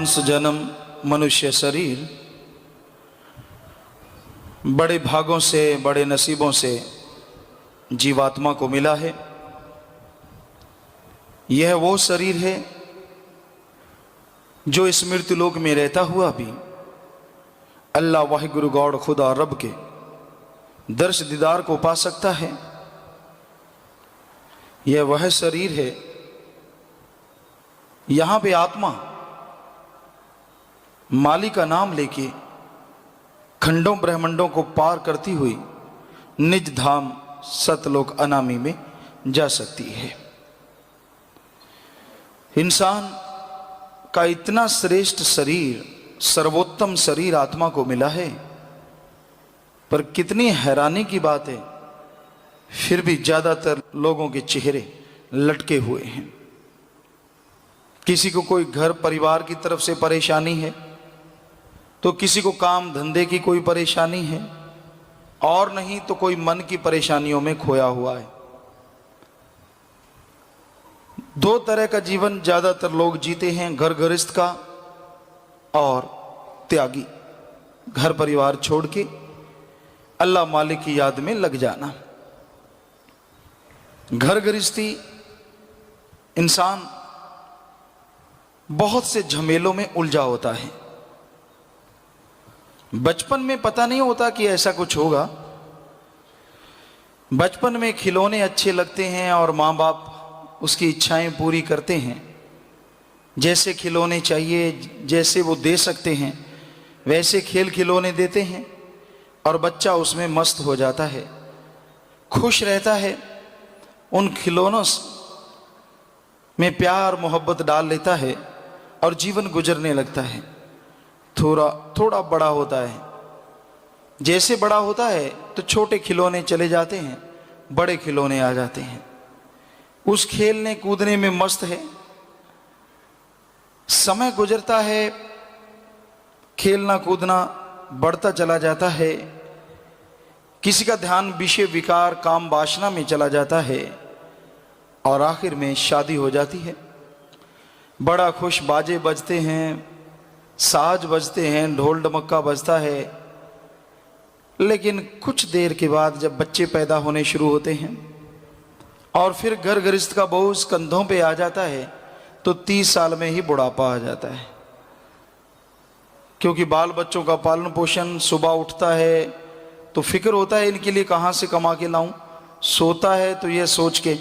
मांस जन्म मनुष्य शरीर बड़े भागों से, बड़े नसीबों से जीवात्मा को मिला है। यह वो शरीर है जो इस मृत्युलोक में रहता हुआ भी अल्लाह वाहिगुरु गॉड खुदा रब के दर्श दीदार को पा सकता है। यह वह शरीर है, यहां पे आत्मा मालिक का नाम लेके खंडों ब्रह्मंडों को पार करती हुई निज धाम सतलोक अनामी में जा सकती है। इंसान का इतना श्रेष्ठ शरीर, सर्वोत्तम शरीर आत्मा को मिला है, पर कितनी हैरानी की बात है, फिर भी ज्यादातर लोगों के चेहरे लटके हुए हैं। किसी को कोई घर परिवार की तरफ से परेशानी है, तो किसी को काम धंधे की कोई परेशानी है, और नहीं तो कोई मन की परेशानियों में खोया हुआ है। दो तरह का जीवन ज्यादातर लोग जीते हैं, घर गृहस्थ का और त्यागी, घर परिवार छोड़ के अल्लाह मालिक की याद में लग जाना। घर गृहस्थी इंसान बहुत से झमेलों में उलझा होता है। बचपन में पता नहीं होता कि ऐसा कुछ होगा। बचपन में खिलौने अच्छे लगते हैं और माँ बाप उसकी इच्छाएं पूरी करते हैं। जैसे खिलौने चाहिए, जैसे वो दे सकते हैं, वैसे खेल खिलौने देते हैं और बच्चा उसमें मस्त हो जाता है, खुश रहता है। उन खिलौनों में प्यार मोहब्बत डाल लेता है और जीवन गुजरने लगता है। थोड़ा थोड़ा बड़ा होता है, जैसे बड़ा होता है तो छोटे खिलौने चले जाते हैं, बड़े खिलौने आ जाते हैं। उस खेलने कूदने में मस्त है। समय गुजरता है, खेलना कूदना बढ़ता चला जाता है। किसी का ध्यान विषय विकार काम वासना में चला जाता है और आखिर में शादी हो जाती है। बड़ा खुश, बाजे बजते हैं, साज बजते हैं, ढोल डमक्का बजता है। लेकिन कुछ देर के बाद जब बच्चे पैदा होने शुरू होते हैं और फिर घर गृहस्थ का बोझ कंधों पे आ जाता है, तो 30 साल में ही बुढ़ापा आ जाता है। क्योंकि बाल बच्चों का पालन पोषण, सुबह उठता है तो फिक्र होता है इनके लिए कहाँ से कमा के लाऊं। सोता है तो ये सोच के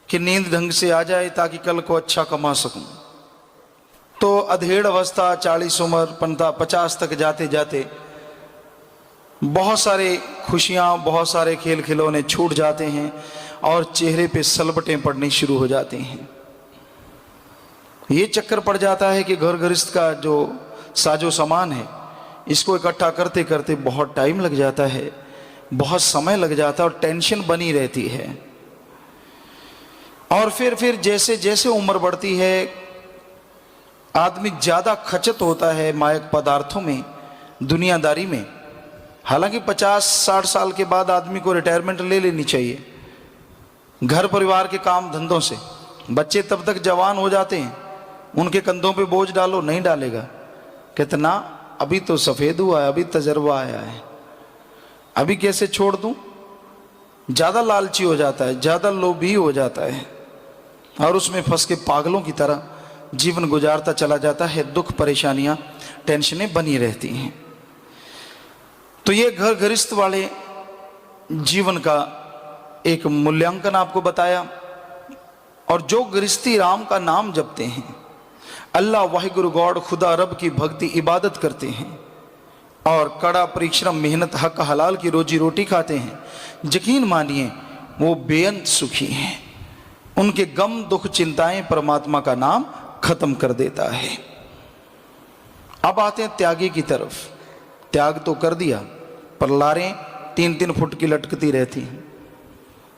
कि नींद ढंग से आ जाए ताकि कल को अच्छा कमा सकूं। तो अधेड़ अवस्था, 40 उम्र 50 तक जाते जाते बहुत सारे खुशियां, बहुत सारे खेल खिलौने छूट जाते हैं और चेहरे पे सलबटें पड़नी शुरू हो जाती हैं। ये चक्कर पड़ जाता है कि घर गृहस्थ का जो साजो सामान है, इसको इकट्ठा करते करते बहुत टाइम लग जाता है, बहुत समय लग जाता है और टेंशन बनी रहती है। और फिर जैसे जैसे उम्र बढ़ती है, आदमी ज्यादा खचत होता है मायक पदार्थों में, दुनियादारी में। हालांकि 50-60 साल के बाद आदमी को रिटायरमेंट ले लेनी चाहिए घर परिवार के काम धंधों से। बच्चे तब तक जवान हो जाते हैं, उनके कंधों पे बोझ डालो, नहीं डालेगा। कितना अभी तो सफेद हुआ है, अभी तजर्बा आया है, अभी कैसे छोड़ दूं। ज्यादा लालची हो जाता है, ज्यादा लोभी हो जाता है और उसमें फंस के पागलों की तरह जीवन गुजारता चला जाता है। दुख, परेशानियां, टेंशनें बनी रहती हैं। तो ये घर गृहस्थ वाले जीवन का एक मूल्यांकन आपको बताया। और जो गृहस्थी राम का नाम जपते हैं, अल्लाह वाहिगुरु गॉड खुदा रब की भक्ति इबादत करते हैं और कड़ा परिश्रम, मेहनत, हक हलाल की रोजी रोटी खाते हैं, यकीन मानिए वो बेअंत सुखी हैं। उनके गम, दुख, चिंताएं परमात्मा का नाम खत्म कर देता है। अब आते हैं त्यागी की तरफ। त्याग तो कर दिया, पर लारें 3-3 फुट की लटकती रहती हैं।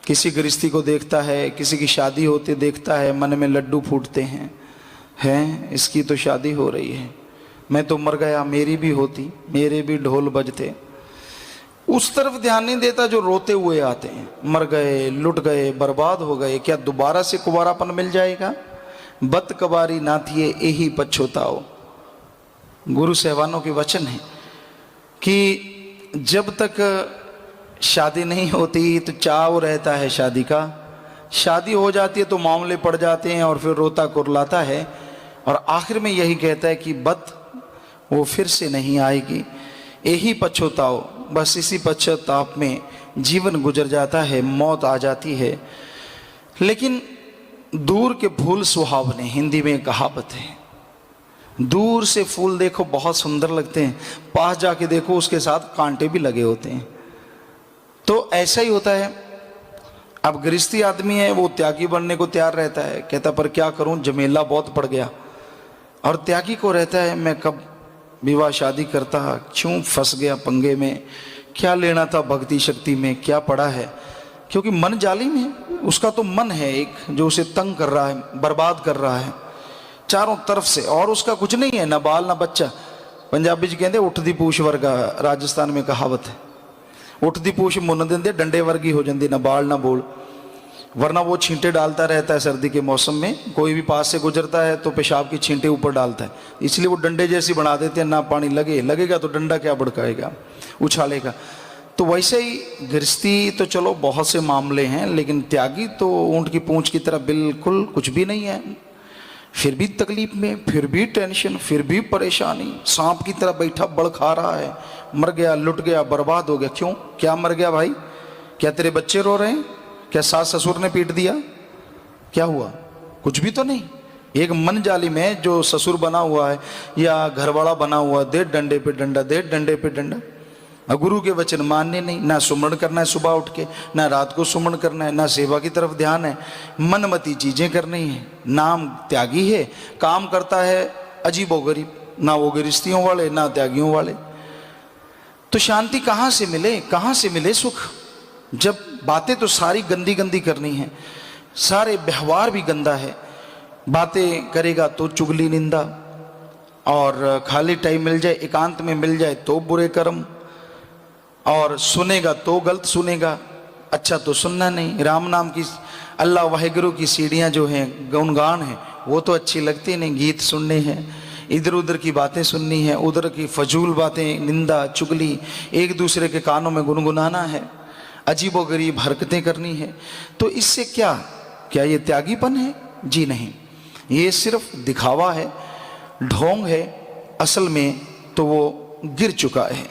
किसी गृहस्थी को देखता है, किसी की शादी होते देखता है, मन में लड्डू फूटते हैं, इसकी तो शादी हो रही है, मैं तो मर गया, मेरी भी होती, मेरे भी ढोल बजते। उस तरफ ध्यान नहीं देता जो रोते हुए आते हैं, मर गए, लुट गए, बर्बाद हो गए, क्या दोबारा से कुंवारापन मिल जाएगा? बत कबारी नाथिए यही पछोताओ। गुरु साहबानों के वचन है कि जब तक शादी नहीं होती तो चाव रहता है शादी का, शादी हो जाती है तो मामले पड़ जाते हैं और फिर रोता कुरलाता है, और आखिर में यही कहता है कि बत वो फिर से नहीं आएगी, यही पछताओ। बस इसी पश्चाताप में जीवन गुजर जाता है, मौत आ जाती है। लेकिन दूर के फूल सुहावने, हिंदी में कहावत है, दूर से फूल देखो बहुत सुंदर लगते हैं, पास जाके देखो उसके साथ कांटे भी लगे होते हैं। तो ऐसा ही होता है। अब गृहस्थी आदमी है, वो त्यागी बनने को तैयार रहता है, कहता पर क्या करूं, झमेला बहुत पड़ गया। और त्यागी को रहता है मैं कब विवाह शादी करता, क्यों फंस गया पंगे में, क्या लेना था भक्ति शक्ति में, क्या पड़ा है। क्योंकि मन जालिम है, उसका तो मन है एक जो उसे तंग कर रहा है, बर्बाद कर रहा है चारों तरफ से, और उसका कुछ नहीं है, ना बाल ना बच्चा। पंजाबी जी कहते उठदी पूछ वर्गा, राजस्थान में कहावत है, उठदी पूछ मुन देंदे डंडे वर्गी हो जाती, ना बाल ना बोल। वरना वो छींटे डालता रहता है सर्दी के मौसम में, कोई भी पास से गुजरता है तो पेशाब की छींटे ऊपर डालता है, इसलिए वो डंडे जैसी बना देते हैं, ना पानी लगेगा तो डंडा क्या भड़काएगा, उछालेगा। तो वैसे ही गृहस्थी तो चलो बहुत से मामले हैं, लेकिन त्यागी तो ऊंट की पूंछ की तरह बिल्कुल कुछ भी नहीं है। फिर भी तकलीफ में, फिर भी टेंशन, फिर भी परेशानी, सांप की तरह बैठा बड़ खा रहा है, मर गया, लुट गया, बर्बाद हो गया। क्यों, क्या मर गया भाई? क्या तेरे बच्चे रो रहे हैं? क्या सास ससुर ने पीट दिया? क्या हुआ? कुछ भी तो नहीं। एक मन जालिम है जो ससुर बना हुआ है या घरवाला बना हुआ, दे डंडे पे डंडा, दे डंडे पे डंडा। गुरु के वचन मानने नहीं, ना सुमरण करना है सुबह उठ के, ना रात को सुमरण करना है, ना सेवा की तरफ ध्यान है, मनमती चीजें करनी है। नाम त्यागी है, काम करता है अजीबोगरीब, ना वो गृहस्थियों वाले ना त्यागियों वाले। तो शांति कहाँ से मिले, कहाँ से मिले सुख, जब बातें तो सारी गंदी गंदी करनी है, सारे व्यवहार भी गंदा है। बातें करेगा तो चुगली निंदा, और खाली टाइम मिल जाए, एकांत में मिल जाए तो बुरे कर्म, और सुनेगा तो गलत सुनेगा, अच्छा तो सुनना नहीं। राम नाम की, अल्लाह वाहिगुरु की सीढ़ियाँ जो हैं, गुणगान हैं, वो तो अच्छी लगती नहीं, गीत सुनने हैं, इधर उधर की बातें सुननी है, उधर की फजूल बातें, निंदा चुगली, एक दूसरे के कानों में गुनगुनाना है, अजीबोगरीब हरकतें करनी है। तो इससे क्या ये त्यागीपन है? जी नहीं, ये सिर्फ दिखावा है, ढोंग है। असल में तो वो गिर चुका है।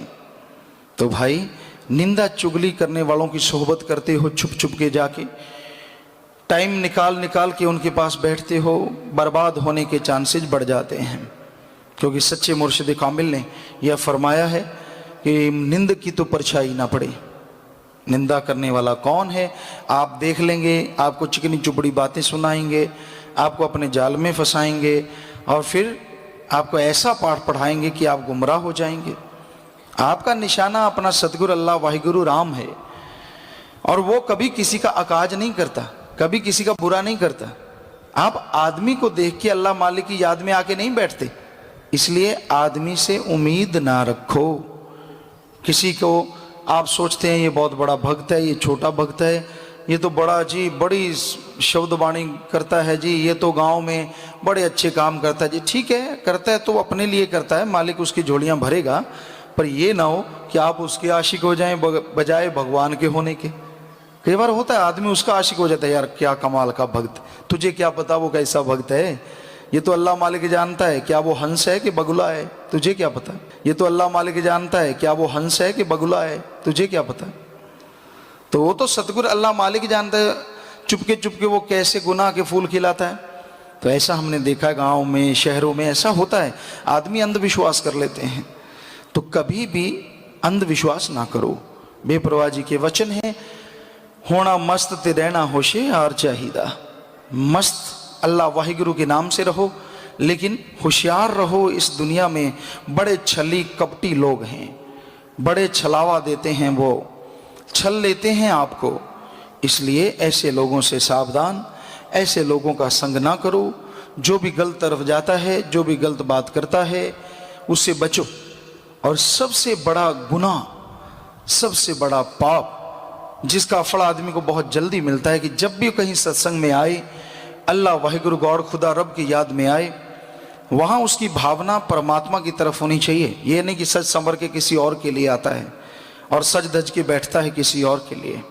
तो भाई, निंदा चुगली करने वालों की सोहबत करते हो, छुप छुप के जाके टाइम निकाल के उनके पास बैठते हो, बर्बाद होने के चांसेस बढ़ जाते हैं। क्योंकि सच्चे मुर्शिद कामिल ने यह फरमाया है कि निंद की तो परछाई ना पड़े। निंदा करने वाला कौन है आप देख लेंगे, आपको चिकनी चुपड़ी बातें सुनाएंगे, आपको अपने जाल में फंसाएंगे, और फिर आपको ऐसा पाठ पढ़ाएंगे कि आप गुमराह हो जाएंगे। आपका निशाना अपना सतगुरु अल्लाह वाहिगुरु राम है, और वो कभी किसी का अकाज नहीं करता, कभी किसी का बुरा नहीं करता। आप आदमी को देख के अल्लाह मालिक की याद में आके नहीं बैठते, इसलिए आदमी से उम्मीद ना रखो। किसी को आप सोचते हैं ये बहुत बड़ा भक्त है, ये छोटा भक्त है, ये तो बड़ा जी बड़ी शब्दवाणी करता है जी, ये तो गांव में बड़े अच्छे काम करता है जी। ठीक है, करता है तो अपने लिए करता है, मालिक उसकी झोलियां भरेगा, पर ये ना हो कि आप उसके आशिक हो जाएं बजाय भगवान के होने के। कई बार होता है आदमी उसका आशिक हो जाता है, यार क्या कमाल का भक्त, तुझे क्या पता वो कैसा भक्त है, ये तो अल्लाह मालिक जानता है, क्या वो हंस है कि बगुला है, तुझे क्या पता। ये तो अल्लाह मालिक जानता है, क्या वो हंस है कि बगुला है, तुझे क्या पता। तो वो तो सतगुरु अल्लाह मालिक जानता है चुपके वो कैसे गुनाह के फूल खिलाता है। तो ऐसा हमने देखा गाँव में, शहरों में ऐसा होता है, आदमी अंधविश्वास कर लेते हैं। तो कभी भी अंधविश्वास ना करो। बेपरवाह जी के वचन है, होना मस्त ते रहना होशियार चाहिदा। मस्त अल्लाह वाहिगुरु के नाम से रहो, लेकिन होशियार रहो। इस दुनिया में बड़े छली कपटी लोग हैं, बड़े छलावा देते हैं, वो छल लेते हैं आपको। इसलिए ऐसे लोगों से सावधान, ऐसे लोगों का संग ना करो। जो भी गलत तरफ जाता है, जो भी गलत बात करता है, उससे बचो। और सबसे बड़ा गुनाह, सबसे बड़ा पाप जिसका फल आदमी को बहुत जल्दी मिलता है कि जब भी कहीं सत्संग में आए, अल्लाह वाहिगुरु गॉड खुदा रब की याद में आए, वहाँ उसकी भावना परमात्मा की तरफ होनी चाहिए। ये नहीं कि सज संवर के किसी और के लिए आता है और सज धज के बैठता है किसी और के लिए।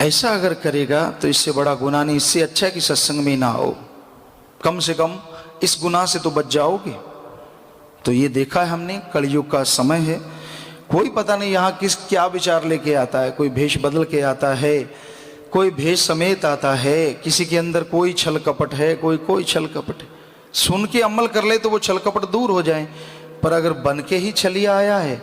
ऐसा अगर करेगा तो इससे बड़ा गुनाह नहीं। इससे अच्छा है कि सत्संग में ना आओ, कम से कम इस गुनाह से तो बच जाओगे। तो ये देखा है हमने, कलयुग का समय है, कोई पता नहीं यहाँ किस क्या विचार लेके आता है। कोई भेष बदल के आता है, कोई भेष समेत आता है, किसी के अंदर कोई छल कपट है, कोई छल कपट है। सुन के अमल कर ले तो वो छल कपट दूर हो जाए, पर अगर बन के ही छलिया आया है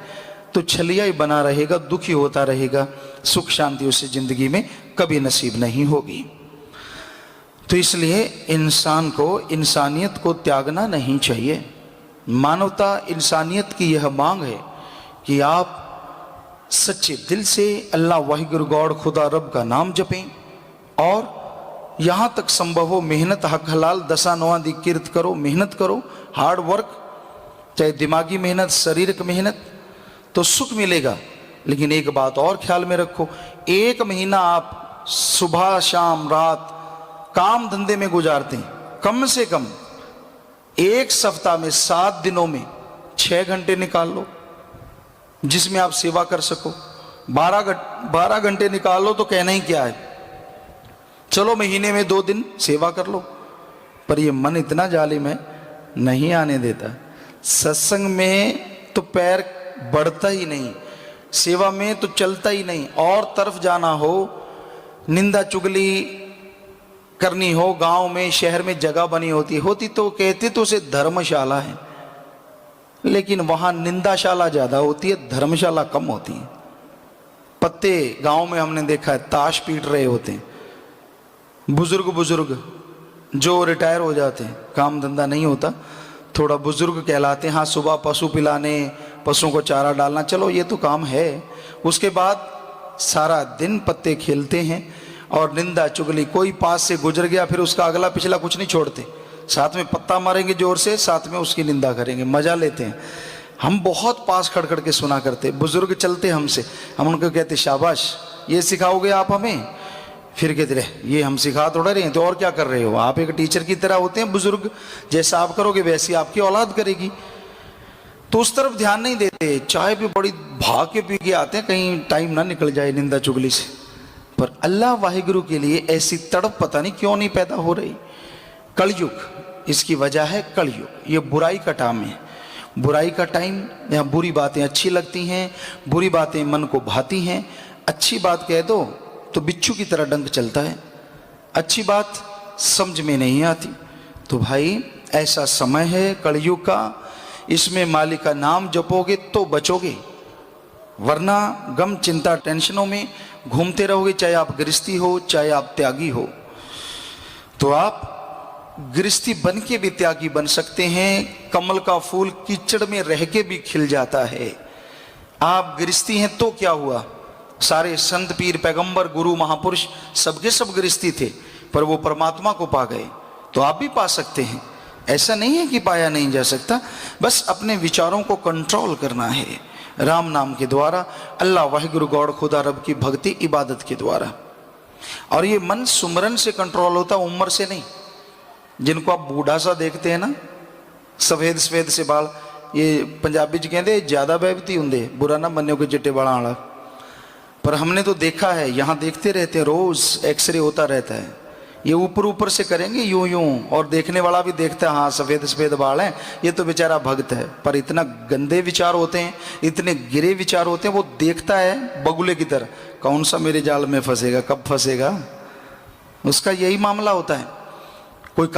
तो छलिया ही बना रहेगा, दुखी होता रहेगा, सुख शांति उसे जिंदगी में कभी नसीब नहीं होगी। तो इसलिए इंसान को इंसानियत को त्यागना नहीं चाहिए। मानवता इंसानियत की यह मांग है कि आप सच्चे दिल से अल्लाह वाहिगुरु गॉड खुदा रब का नाम जपें और यहाँ तक संभव हो मेहनत हक हलाल दसा नवा दी किरत करो, मेहनत करो, हार्ड वर्क, चाहे दिमागी मेहनत, शारीरिक मेहनत, तो सुख मिलेगा। लेकिन एक बात और ख्याल में रखो, एक महीना आप सुबह शाम रात काम धंधे में गुजारते हैं, कम से कम एक सप्ताह में 7 दिनों में 6 घंटे निकाल लो जिसमें आप सेवा कर सको। 12 घंटे निकाल लो तो कहना ही क्या है। चलो महीने में 2 दिन सेवा कर लो, पर ये मन इतना जालिम है, नहीं आने देता। सत्संग में तो पैर बढ़ता ही नहीं, सेवा में तो चलता ही नहीं। और तरफ जाना हो, निंदा चुगली करनी हो, गांव में शहर में जगह बनी होती तो कहते तो उसे धर्मशाला है, लेकिन वहां निंदाशाला ज्यादा होती है, धर्मशाला कम होती है। पत्ते गांव में हमने देखा है ताश पीट रहे होते हैं, बुजुर्ग जो रिटायर हो जाते हैं, काम धंधा नहीं होता, थोड़ा बुजुर्ग कहलाते हैं। हाँ, सुबह पशु पिलाने, पशुओं को चारा डालना, चलो ये तो काम है। उसके बाद सारा दिन पत्ते खेलते हैं और निंदा चुगली, कोई पास से गुजर गया फिर उसका अगला पिछला कुछ नहीं छोड़ते, साथ में पत्ता मारेंगे जोर से, साथ में उसकी निंदा करेंगे, मजा लेते हैं। हम बहुत पास खड़ खड़ के सुना करते, बुजुर्ग चलते हमसे, हम उनको कहते शाबाश, ये सिखाओगे आप हमें? फिर कहते रहे ये हम सिखा थोड़ा रहे हैं, तो और क्या कर रहे हो आप? एक टीचर की तरह होते हैं बुजुर्ग, जैसा आप करोगे वैसी आपकी औलाद करेगी। तो उस तरफ ध्यान नहीं देते, चाय भी बड़ी भाग के पी के आते हैं, कहीं टाइम ना निकल जाए निंदा चुगली से। पर अल्लाह वाहिगुरु के लिए ऐसी तड़प पता नहीं क्यों नहीं पैदा हो रही। कलयुग, इसकी वजह है कलयुग, ये बुराई का टाइम है, बुराई का टाइम। यहाँ बुरी बातें अच्छी लगती हैं, बुरी बातें मन को भाती हैं, अच्छी बात कह दो तो बिच्छू की तरह डंक चलता है, अच्छी बात समझ में नहीं आती। तो भाई ऐसा समय है कलयुग का, इसमें मालिक का नाम जपोगे तो बचोगे, वरना गम चिंता टेंशनों में घूमते रहोगे, चाहे आप गृहस्थी हो चाहे आप त्यागी हो। तो आप गृहस्थी बन के भी त्यागी बन सकते हैं, कमल का फूल कीचड़ में रह के भी खिल जाता है। आप गृहस्थी हैं तो क्या हुआ, सारे संत पीर पैगंबर गुरु महापुरुष सबके सब गृहस्थी थे, पर वो परमात्मा को पा गए, तो आप भी पा सकते हैं। ऐसा नहीं है कि पाया नहीं जा सकता, बस अपने विचारों को कंट्रोल करना है राम नाम के द्वारा, अल्लाह वाहिगुरु गॉड खुदा रब की भक्ति इबादत के द्वारा। और ये मन सुमरन से कंट्रोल होता, उम्र से नहीं। जिनको आप बूढ़ा सा देखते हैं ना, सफेद सफेद से बाल, ये पंजाबी च कहते ज्यादा बैबती होंगे, बुरा ना मन्यो कि चिट्टे बाला वाला, पर हमने तो देखा है, यहाँ देखते रहते हैं, रोज एक्सरे होता रहता है। ये ऊपर ऊपर से करेंगे यूं यूं, और देखने वाला भी देखता है हाँ सफेद सफेद बाल हैं, ये तो बेचारा भक्त है। पर इतना गंदे विचार होते हैं, इतने गिरे विचार होते हैं, वो देखता है बगुले की तरह, कौन सा मेरे जाल में फंसेगा, कब फंसेगा, उसका यही मामला होता है। कोई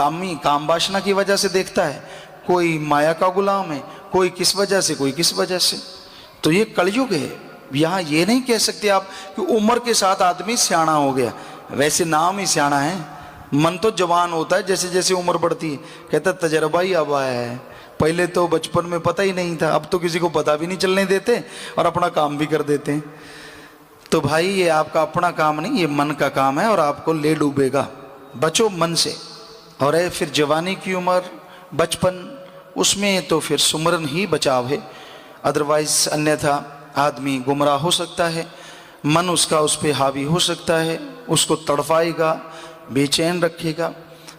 काम वासना की वजह से देखता है, कोई माया का गुलाम है, कोई किस वजह से, कोई किस वजह से। तो ये कलयुग है। यहाँ ये नहीं कह सकते आप कि उम्र के साथ आदमी सियाना हो गया, वैसे नाम ही सियाना है, मन तो जवान होता है जैसे जैसे उम्र बढ़ती है। कहता तजर्बा ही अब आया है, पहले तो बचपन में पता ही नहीं था, अब तो किसी को पता भी नहीं चलने देते और अपना काम भी कर देते हैं। तो भाई ये आपका अपना काम नहीं, ये मन का काम है और आपको ले डूबेगा। बचो मन से। और है फिर जवानी की उम्र, बचपन, उसमें तो फिर सुमरन ही बचाव है, अदरवाइज अन्यथा आदमी गुमराह हो सकता है, मन उसका उस पर हावी हो सकता है, उसको तड़फाएगा, बेचैन रखेगा।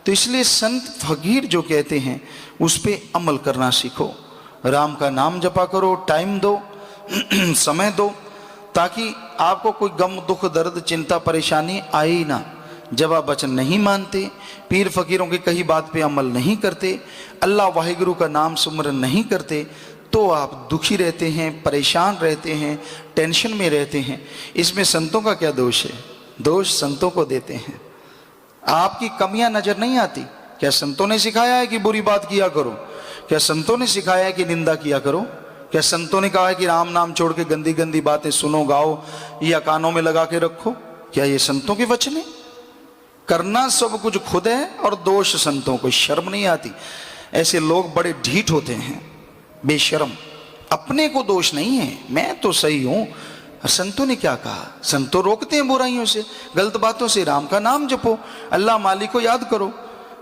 तो इसलिए संत फकीर जो कहते हैं उस पे अमल करना सीखो। राम का नाम जपा करो, टाइम दो, समय दो, ताकि आपको कोई गम दुख दर्द चिंता परेशानी आए ही ना। जब आप वचन नहीं मानते, पीर फकीरों की कही बात पे अमल नहीं करते, अल्लाह वाहिगुरु का नाम सुमरन नहीं करते, तो आप दुखी रहते हैं, परेशान रहते हैं, टेंशन में रहते हैं। इसमें संतों का क्या दोष है? दोष संतों को देते हैं। आपकी कमियां नजर नहीं आती? क्या संतों ने सिखाया है कि बुरी बात किया करो? क्या संतों ने सिखाया है कि निंदा किया करो? क्या संतों ने कहा है कि राम नाम छोड़ के गंदी गंदी बातें सुनो, गाओ या कानों में लगा के रखो? क्या ये संतों के वचन है? करना सब कुछ खुद है और दोष संतों को। शर्म नहीं आती? ऐसे लोग बड़े ढीठ होते हैं, बेशर्म। अपने को दोष नहीं है, मैं तो सही हूं। संतों ने क्या कहा? संतों रोकते हैं बुराइयों से, गलत बातों से। राम का नाम जपो, अल्लाह मालिक को याद करो,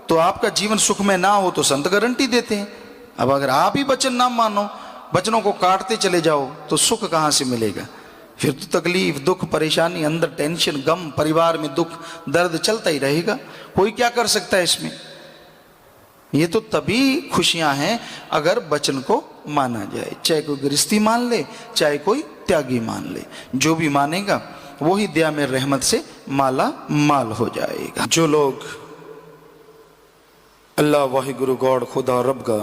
तो आपका जीवन सुख में ना हो तो संत गारंटी देते हैं। अब अगर आप ही वचन ना मानो, वचनों को काटते चले जाओ, तो सुख कहां से मिलेगा? फिर तो तकलीफ, दुख, परेशानी, अंदर टेंशन, गम, परिवार में दुख दर्द चलता ही रहेगा। कोई क्या कर सकता है इसमें? ये तो तभी खुशियां हैं अगर वचन को माना जाए। चाहे कोई गृहस्थी मान ले, चाहे कोई त्यागी मान ले, जो भी मानेगा वो ही दया में रहमत से माला माल हो जाएगा। जो लोग अल्लाह वाहिगुरु गॉड खुदा रब का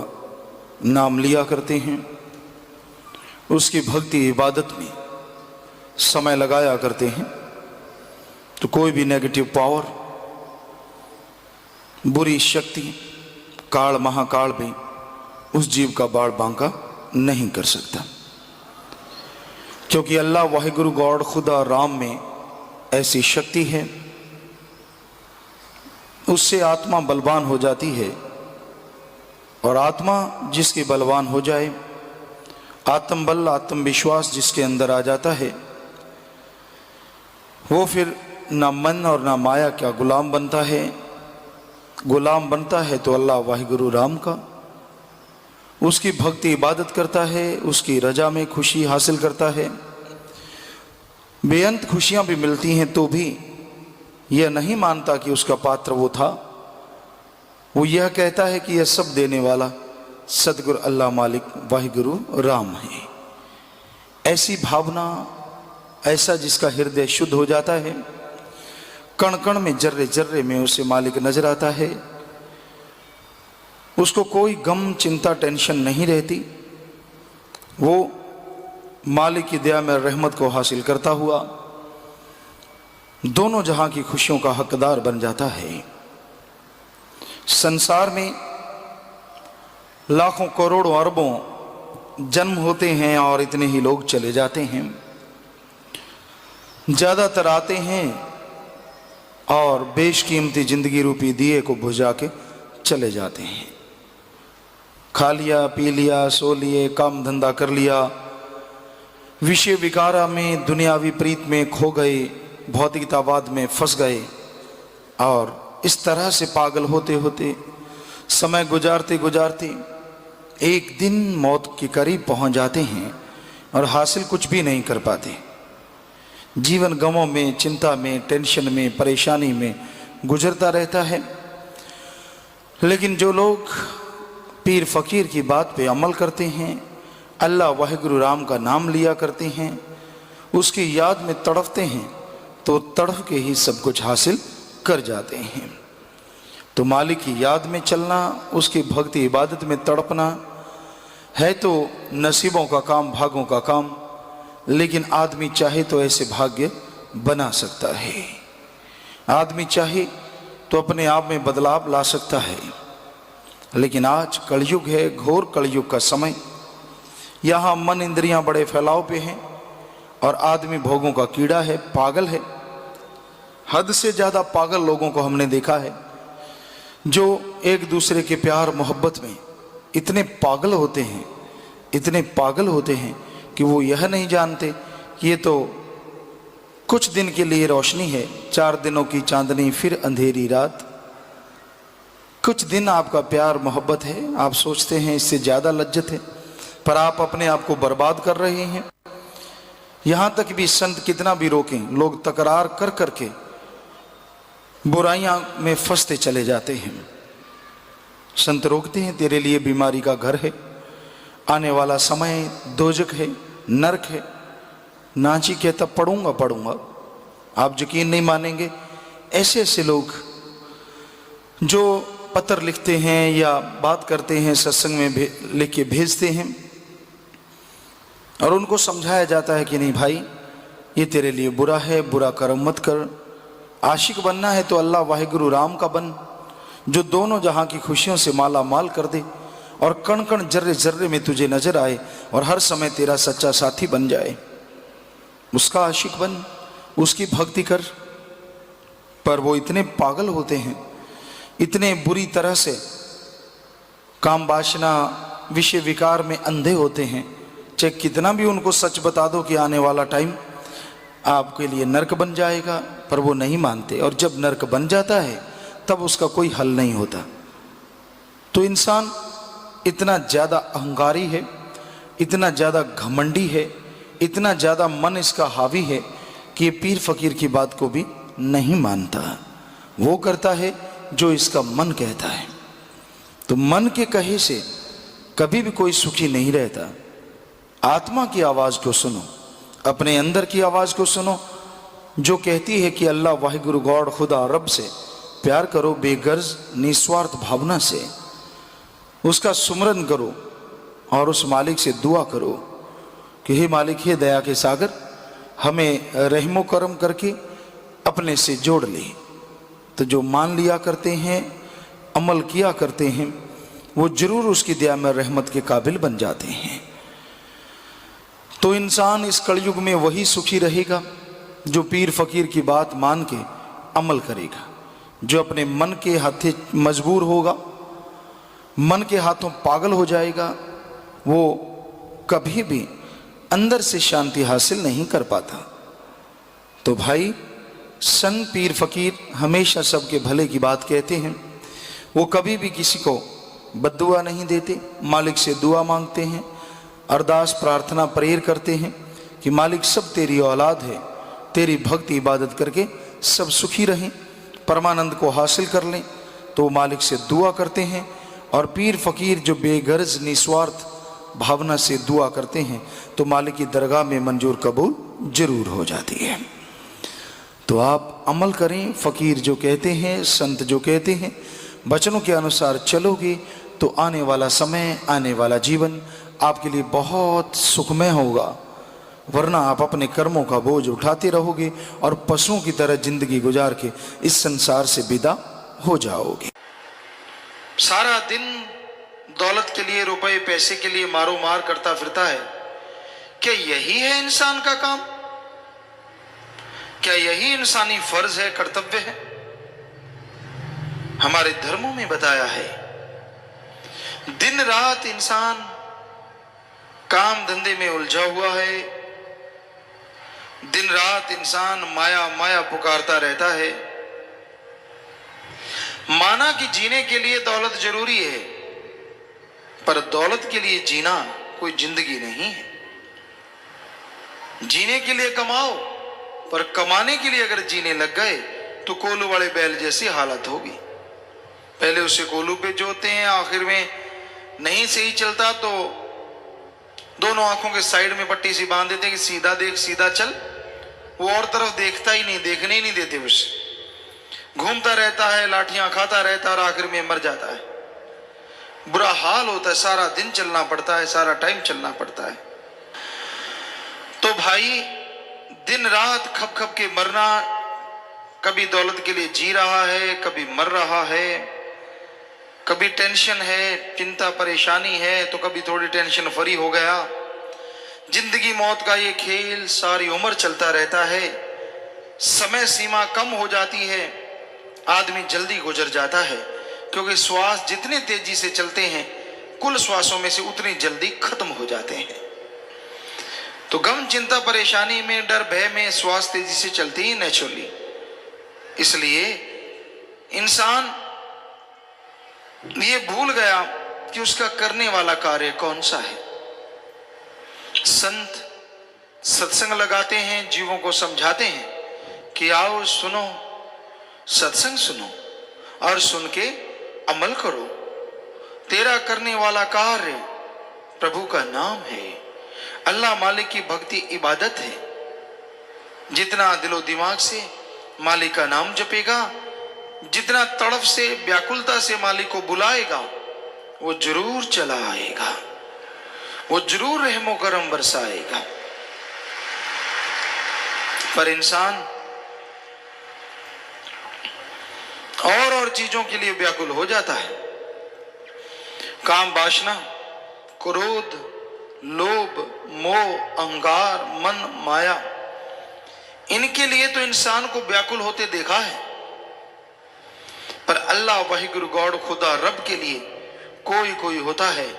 नाम लिया करते हैं, उसकी भक्ति इबादत में समय लगाया करते हैं, तो कोई भी नेगेटिव पावर, बुरी शक्ति, काल महाकाल भी उस जीव का बाड़ बांका नहीं कर सकता। क्योंकि अल्लाह वाहिगुरु गॉड खुदा राम में ऐसी शक्ति है, उससे आत्मा बलवान हो जाती है। और आत्मा जिसकी बलवान हो जाए, आत्मबल आत्मविश्वास जिसके अंदर आ जाता है, वो फिर ना मन और ना माया क्या गुलाम बनता है। गुलाम बनता है तो अल्लाह वाहिगुरु राम का, उसकी भक्ति इबादत करता है, उसकी रजा में खुशी हासिल करता है। बेअंत खुशियां भी मिलती हैं तो भी यह नहीं मानता कि उसका पात्र वो था। वो यह कहता है कि यह सब देने वाला सतगुरु अल्लाह मालिक वाहिगुरु राम है। ऐसी भावना, ऐसा जिसका हृदय शुद्ध हो जाता है, कण कण में, जर्रे जर्रे में उसे मालिक नजर आता है, उसको कोई गम चिंता टेंशन नहीं रहती। वो मालिक की दया में रहमत को हासिल करता हुआ दोनों जहां की खुशियों का हकदार बन जाता है। संसार में लाखों करोड़ों अरबों जन्म होते हैं और इतने ही लोग चले जाते हैं। ज्यादातर आते हैं और बेशकीमती जिंदगी रूपी दिए को बुझा के चले जाते हैं। खा लिया, पी लिया, सो लिए, काम धंधा कर लिया, विषय विकारा में, दुनियावी प्रीत में खो गए, भौतिकतावाद में फंस गए और इस तरह से पागल होते होते, समय गुजारते गुजारते एक दिन मौत के करीब पहुंच जाते हैं और हासिल कुछ भी नहीं कर पाते। जीवन गमों में, चिंता में, टेंशन में, परेशानी में गुजरता रहता है। लेकिन जो लोग पीर फकीर की बात पे अमल करते हैं, अल्लाह वाहिगुरु राम का नाम लिया करते हैं, उसकी याद में तड़पते हैं, तो तड़प के ही सब कुछ हासिल कर जाते हैं। तो मालिक की याद में चलना, उसकी भक्ति इबादत में तड़पना है तो नसीबों का काम, भागों का काम। लेकिन आदमी चाहे तो ऐसे भाग्य बना सकता है। आदमी चाहे तो अपने आप में बदलाव ला सकता है। लेकिन आज कलयुग है, घोर कलयुग का समय। यहाँ मन इंद्रियां बड़े फैलाव पे हैं और आदमी भोगों का कीड़ा है, पागल है। हद से ज़्यादा पागल लोगों को हमने देखा है, जो एक दूसरे के प्यार मोहब्बत में इतने पागल होते हैं, इतने पागल होते हैं कि वो यह नहीं जानते कि ये तो कुछ दिन के लिए रोशनी है, 4 दिनों की चांदनी फिर अंधेरी रात। कुछ दिन आपका प्यार मोहब्बत है, आप सोचते हैं इससे ज़्यादा लज्जत है, पर आप अपने आप को बर्बाद कर रहे हैं। यहाँ तक भी संत कितना भी रोकें, लोग तकरार कर करके बुराइयां में फंसते चले जाते हैं। संत रोकते हैं, तेरे लिए बीमारी का घर है, आने वाला समय दोजक है, नरक है। नाची कहता पढ़ूंगा पढ़ूंगा, आप यकीन नहीं मानेंगे, ऐसे ऐसे लोग जो पत्र लिखते हैं या बात करते हैं सत्संग में लिख के भेजते हैं और उनको समझाया जाता है कि नहीं भाई ये तेरे लिए बुरा है, बुरा कर्म मत कर। आशिक बनना है तो अल्लाह वाहिगुरु राम का बन, जो दोनों जहां की खुशियों से माला माल कर दे और कण कण जर्रे जर्रे में तुझे नजर आए और हर समय तेरा सच्चा साथी बन जाए। उसका आशिक बन, उसकी भक्ति कर। पर वो इतने पागल होते हैं, इतने बुरी तरह से काम वासना विषय विकार में अंधे होते हैं, चाहे कितना भी उनको सच बता दो कि आने वाला टाइम आपके लिए नरक बन जाएगा, पर वो नहीं मानते। और जब नरक बन जाता है तब उसका कोई हल नहीं होता। तो इंसान इतना ज़्यादा अहंकारी है, इतना ज़्यादा घमंडी है, इतना ज़्यादा मन इसका हावी है कि ये पीर फकीर की बात को भी नहीं मानता। वो करता है जो इसका मन कहता है। तो मन के कहे से कभी भी कोई सुखी नहीं रहता। आत्मा की आवाज़ को सुनो, अपने अंदर की आवाज़ को सुनो जो कहती है कि अल्लाह वाहिगुरु गॉड खुदा रब से प्यार करो, बेगर्ज निस्वार्थ भावना से उसका सुमरन करो और उस मालिक से दुआ करो कि हे मालिक, हे दया के सागर, हमें रहमो करम करके अपने से जोड़ ले। तो जो मान लिया करते हैं, अमल किया करते हैं, वो जरूर उसकी दया में रहमत के काबिल बन जाते हैं। तो इंसान इस कलयुग में वही सुखी रहेगा जो पीर फकीर की बात मान के अमल करेगा। जो अपने मन के हाथे मजबूर होगा, मन के हाथों पागल हो जाएगा, वो कभी भी अंदर से शांति हासिल नहीं कर पाता। तो भाई, संत पीर फकीर हमेशा सबके भले की बात कहते हैं। वो कभी भी किसी को बद्दुआ नहीं देते, मालिक से दुआ मांगते हैं, अरदास प्रार्थना प्रेयर करते हैं कि मालिक सब तेरी औलाद है, तेरी भक्ति इबादत करके सब सुखी रहें, परमानंद को हासिल कर लें। तो वो मालिक से दुआ करते हैं। और पीर फकीर जो बेगर्ज निस्वार्थ भावना से दुआ करते हैं तो मालिक की दरगाह में मंजूर कबूल जरूर हो जाती है। तो आप अमल करें, फकीर जो कहते हैं, संत जो कहते हैं, वचनों के अनुसार चलोगे तो आने वाला समय, आने वाला जीवन आपके लिए बहुत सुखमय होगा। वरना आप अपने कर्मों का बोझ उठाते रहोगे और पशुओं की तरह जिंदगी गुजार के इस संसार से विदा हो जाओगे। सारा दिन दौलत के लिए, रुपए पैसे के लिए मारो मार करता फिरता है। क्या यही है इंसान का काम? क्या यही इंसानी फर्ज है, कर्तव्य है? हमारे धर्मों में बताया है दिन रात इंसान काम धंधे में उलझा हुआ है, दिन रात इंसान माया माया पुकारता रहता है। माना कि जीने के लिए दौलत जरूरी है, पर दौलत के लिए जीना कोई जिंदगी नहीं है। जीने के लिए कमाओ, पर कमाने के लिए अगर जीने लग गए तो कोलू वाले बैल जैसी हालत होगी। पहले उसे कोलू पे जोते हैं, आखिर में नहीं सही चलता तो दोनों आंखों के साइड में पट्टी सी बांध देते हैं कि सीधा देख, सीधा चल। वो और तरफ देखता ही नहीं, देखने ही नहीं देते उसे। घूमता रहता है, लाठियां खाता रहता है और आखिर में मर जाता है। बुरा हाल होता है, सारा दिन चलना पड़ता है, सारा टाइम चलना पड़ता है। तो भाई, दिन रात खप खप के मरना, कभी दौलत के लिए जी रहा है, कभी मर रहा है, कभी टेंशन है, चिंता परेशानी है, तो कभी थोड़ी टेंशन फ्री हो गया। जिंदगी मौत का ये खेल सारी उम्र चलता रहता है। समय सीमा कम हो जाती है, आदमी जल्दी गुजर जाता है, क्योंकि श्वास जितने तेजी से चलते हैं कुल श्वासों में से उतनी जल्दी खत्म हो जाते हैं। तो गम, चिंता, परेशानी में, डर, भय में श्वास तेजी से चलती ही नेचुरली। इसलिए इंसान ये भूल गया कि उसका करने वाला कार्य कौन सा है। संत सत्संग लगाते हैं, जीवों को समझाते हैं कि आओ सुनो, सत्संग सुनो और सुन के अमल करो। तेरा करने वाला कार्य प्रभु का नाम है। अल्लाह मालिक की भक्ति इबादत है। जितना दिलो दिमाग से मालिक का नाम जपेगा, जितना तड़फ से व्याकुलता से मालिक को बुलाएगा, वो जरूर चला आएगा, वो जरूर रहमो करम बरसाएगा। पर इंसान और चीजों के लिए व्याकुल हो जाता है। काम वासना, क्रोध, लोभ, मोह, अहंकार, मन, माया, इनके लिए तो इंसान को व्याकुल होते देखा है। पर अल्लाह वाहिगुरु गॉड खुदा रब के लिए कोई होता है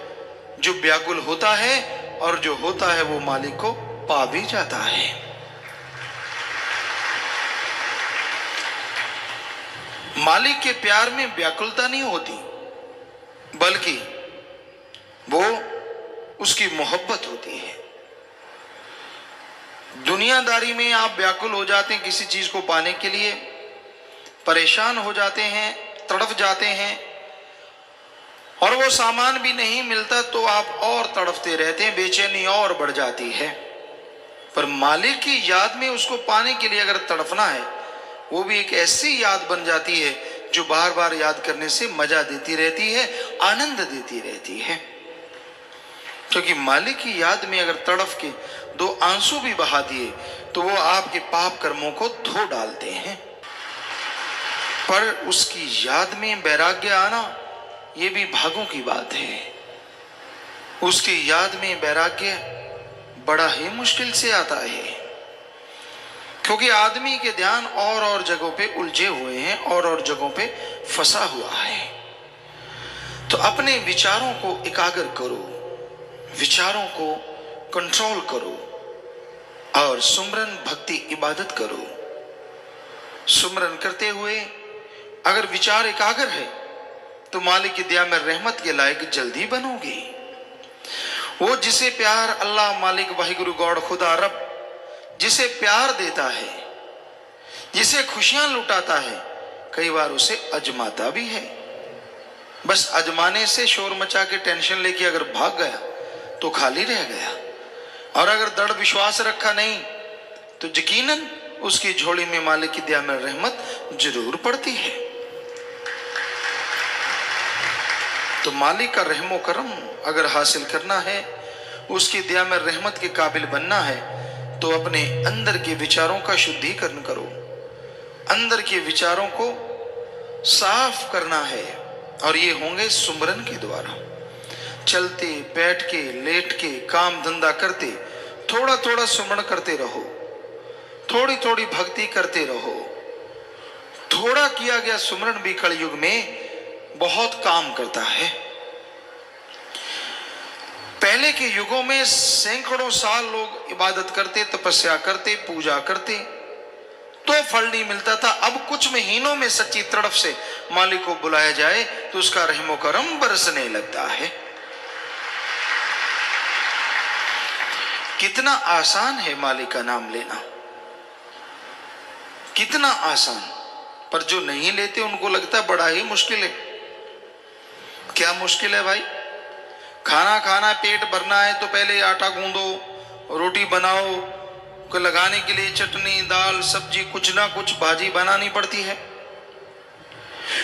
जो व्याकुल होता है, और जो होता है वो मालिक को पा भी जाता है। मालिक के प्यार में व्याकुलता नहीं होती, बल्कि वो उसकी मोहब्बत होती है। दुनियादारी में आप व्याकुल हो जाते हैं, किसी चीज को पाने के लिए परेशान हो जाते हैं, तड़फ जाते हैं, और वो सामान भी नहीं मिलता तो आप और तड़फते रहते हैं, बेचैनी और बढ़ जाती है। पर मालिक की याद में उसको पाने के लिए अगर तड़फना है, वो भी एक ऐसी याद बन जाती है जो बार बार याद करने से मजा देती रहती है, आनंद देती रहती है। क्योंकि मालिक की याद में अगर तड़फ के दो आंसू भी बहा दिए तो वो आपके पाप कर्मों को धो डालते हैं। पर उसकी याद में वैराग्य आना ये भी भागों की बात है। उसकी याद में वैराग्य बड़ा ही मुश्किल से आता है, क्योंकि आदमी के ध्यान और जगहों पे उलझे हुए हैं, और जगहों पे फंसा हुआ है। तो अपने विचारों को एकाग्र करो, विचारों को कंट्रोल करो, और सुमरन भक्ति इबादत करो। सुमरन करते हुए अगर विचार एकाग्र है तो मालिक की दया में रहमत के लायक जल्दी बनोगे। वो जिसे प्यार अल्लाह मालिक वाहिगुरु गॉड खुदा रब जिसे प्यार देता है, जिसे खुशियां लुटाता है, कई बार उसे अजमाता भी है। बस अजमाने से शोर मचा के टेंशन लेके अगर भाग गया तो खाली रह गया, और अगर दृढ़ विश्वास रखा नहीं तो यकीनन उसकी झोली में मालिक की दया में रहमत जरूर पड़ती है। तो मालिक का रहमो करम अगर हासिल करना है, उसकी दया में रहमत के काबिल बनना है, तो अपने अंदर के विचारों का शुद्धिकरण करो, अंदर के विचारों को साफ करना है। और ये होंगे सुमरन के द्वारा। चलते, बैठ के, लेट के, काम धंधा करते थोड़ा थोड़ा सुमरण करते रहो, थोड़ी थोड़ी भक्ति करते रहो। थोड़ा किया गया सुमरण भी कलयुग में बहुत काम करता है। पहले के युगों में सैकड़ों साल लोग इबादत करते, तपस्या करते, पूजा करते, तो फल नहीं मिलता था। अब कुछ महीनों में सच्ची तड़फ से मालिक को बुलाया जाए तो उसका रहमो करम बरसने लगता है। कितना आसान है मालिक का नाम लेना, कितना आसान। पर जो नहीं लेते उनको लगता है बड़ा ही मुश्किल है। क्या मुश्किल है भाई? खाना खाना, पेट भरना है तो पहले आटा गूंदो, रोटी बनाओ, को लगाने के लिए चटनी, दाल, सब्जी, कुछ ना कुछ भाजी बनानी पड़ती है,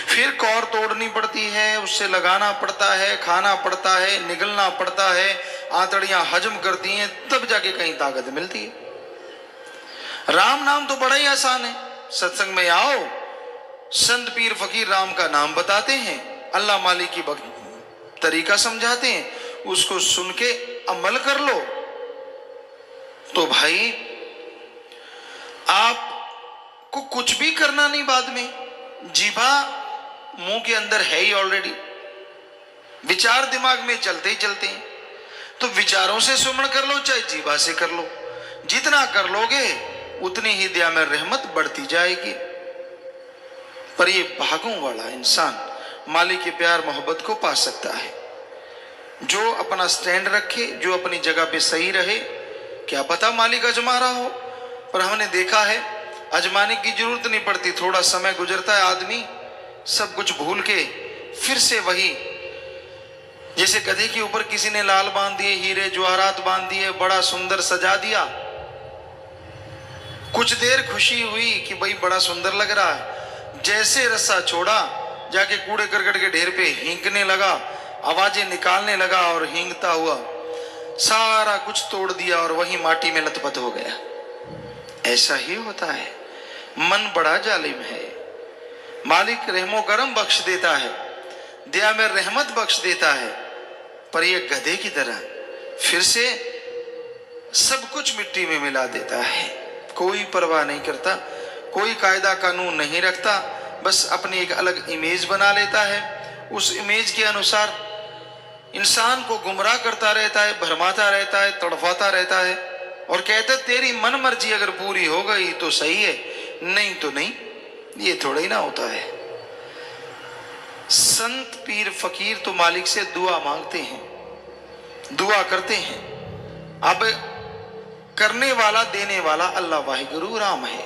फिर कौर तोड़नी पड़ती है, उससे लगाना पड़ता है, खाना पड़ता है, निगलना पड़ता है, आंतड़ियां हजम करती हैं, तब जाके कहीं ताकत मिलती है। राम नाम तो बड़ा ही आसान है। सत्संग में आओ, संत पीर फकीर राम का नाम बताते हैं, अल्लाह मालिक की तरीका समझाते हैं, उसको सुन के अमल कर लो तो भाई आपको कुछ भी करना नहीं। बाद में जीभा मुंह के अंदर है ही ऑलरेडी, विचार दिमाग में चलते ही चलते हैं। तो विचारों से सुमरण कर लो, चाहे जीभा से कर लो, जितना कर लोगे उतनी ही दया में रहमत बढ़ती जाएगी। पर ये भागों वाला इंसान मालिक के प्यार मोहब्बत को पा सकता है जो अपना स्टैंड रखे, जो अपनी जगह पे सही रहे। क्या पता मालिक आजमा रहा हो, पर हमने देखा है आजमाने की जरूरत नहीं पड़ती, थोड़ा समय गुजरता है, आदमी सब कुछ भूल के फिर से वही, जैसे गधे के ऊपर किसी ने लाल बांध दिए, हीरे जवाहरात बांध दिए, बड़ा सुंदर सजा दिया, कुछ देर खुशी हुई कि भाई बड़ा सुंदर लग रहा है, जैसे रस्सा छोड़ा जाके कूड़े करकट के ढेर पे हींकने लगा, आवाजें निकालने लगा और हींगता हुआ सारा कुछ तोड़ दिया और वही माटी में लथपथ हो गया। ऐसा ही होता है, मन बड़ा जालिम है। मालिक रहमो करम बख्श देता है, दया में रहमत बख्श देता है, पर यह गधे की तरह फिर से सब कुछ मिट्टी में मिला देता है। कोई परवाह नहीं करता, कोई कायदा कानून नहीं रखता, बस अपनी एक अलग इमेज बना लेता है। उस इमेज के अनुसार इंसान को गुमराह करता रहता है, भरमाता रहता है, तड़फाता रहता है और कहता है तेरी मन मर्जी अगर पूरी हो गई तो सही है, नहीं तो नहीं। ये थोड़ा ही ना होता है। संत पीर फकीर तो मालिक से दुआ मांगते हैं, दुआ करते हैं। अब करने वाला देने वाला अल्लाह वाहिगुरु राम है।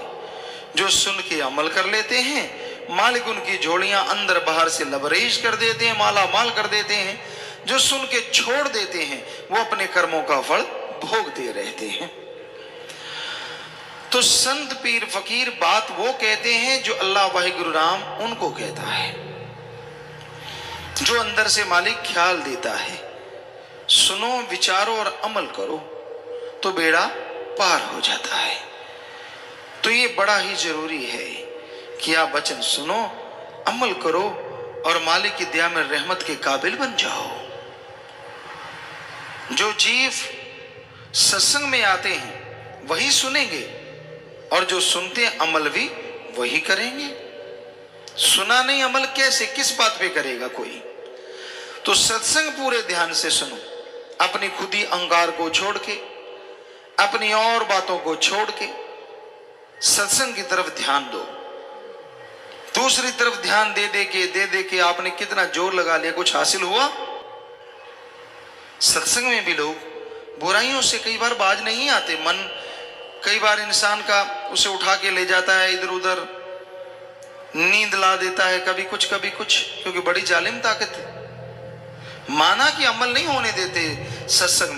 जो सुन के अमल कर लेते हैं, मालिक उनकी झोलियां अंदर बाहर से लबरेज कर देते हैं, माला माल कर देते हैं। जो सुन के छोड़ देते हैं वो अपने कर्मों का फल भोगते रहते हैं। तो संत पीर फकीर बात वो कहते हैं जो अल्लाह वाहिगुरु राम उनको कहता है, जो अंदर से मालिक ख्याल देता है। सुनो, विचारो और अमल करो तो बेड़ा पार हो जाता है। तो ये बड़ा ही जरूरी है कि आप वचन सुनो, अमल करो और मालिक की दया में रहमत के काबिल बन जाओ। जो जीव सत्संग में आते हैं वही सुनेंगे और जो सुनते हैं अमल भी वही करेंगे। सुना नहीं अमल कैसे, किस बात पे करेगा कोई? तो सत्संग पूरे ध्यान से सुनो, अपनी खुदी अहंकार को छोड़ के, अपनी और बातों को छोड़ के सत्संग की तरफ ध्यान दो। दूसरी तरफ ध्यान दे दे के आपने कितना जोर लगा लिया, कुछ हासिल हुआ? सत्संग में भी लोग बुराइयों से कई बार बाज नहीं आते। मन कई बार इंसान का उसे उठा के ले जाता है, इधर उधर नींद ला देता है, कभी कुछ क्योंकि बड़ी जालिम ताकत है। माना कि अमल नहीं होने देते सत्संग